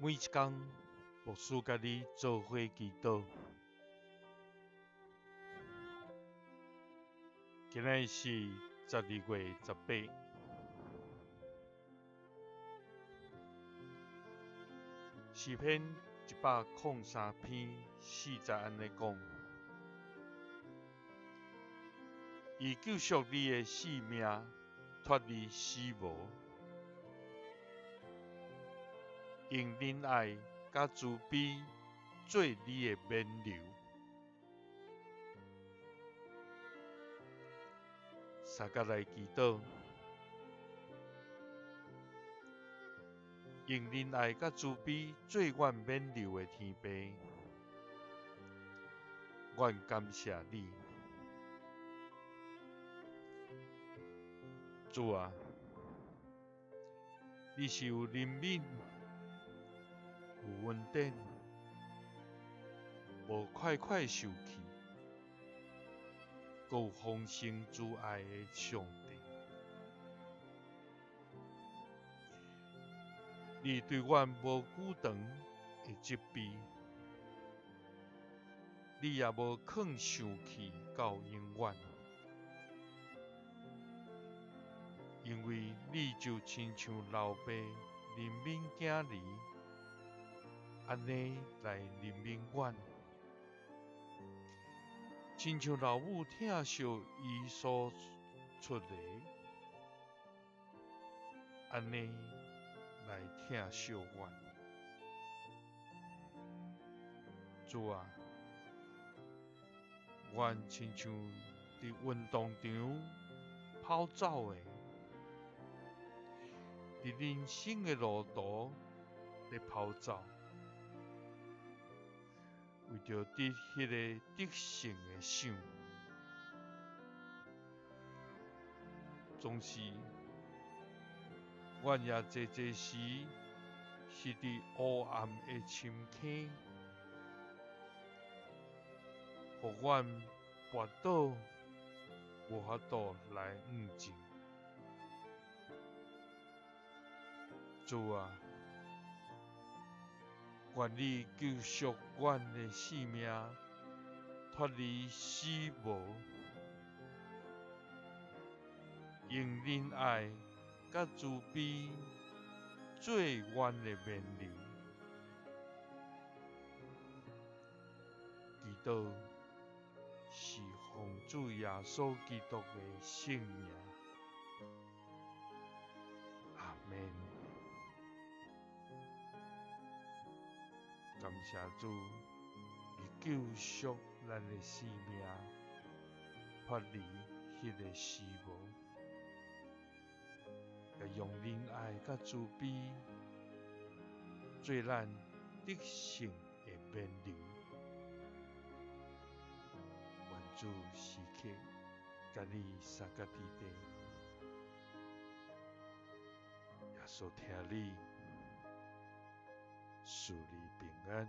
每一天，牧师甲你做伙祈祷。今日是12月18，诗篇103篇40安尼讲：伊救赎你的性命，脱离死亡，用仁爱甲慈悲做你的冕旒。三甲来祈祷，用仁爱甲慈悲做阮冕旒的天父，阮感谢你，主啊！你是有怜悯、有恩典、无快快受气，阁有丰盛慈爱的上帝。你对阮无久长的责备，你也无藏生气到永远，因为你就亲像老爸怜悯囝儿，安尼来怜悯阮，亲像老母疼惜伊所出的，安尼来疼惜阮。主啊，阮亲像伫运动场跑走的，伫人生的路途咧跑走，为着得迄个得胜的赏，总是阮也济时是伫黑暗的深坑，互阮跌倒，无法度来硬进。主啊，愿你救赎阮的性命，脱离死亡，用仁爱甲慈悲做阮的冕旒。祈祷是奉主耶稣基督的圣名，阿门。感谢主，伊救赎咱的性命，脱离迄个死亡，也用仁爱甲慈悲做咱得胜的冕旒。愿主时刻甲你三甲伫地，耶稣听你，祝你平安。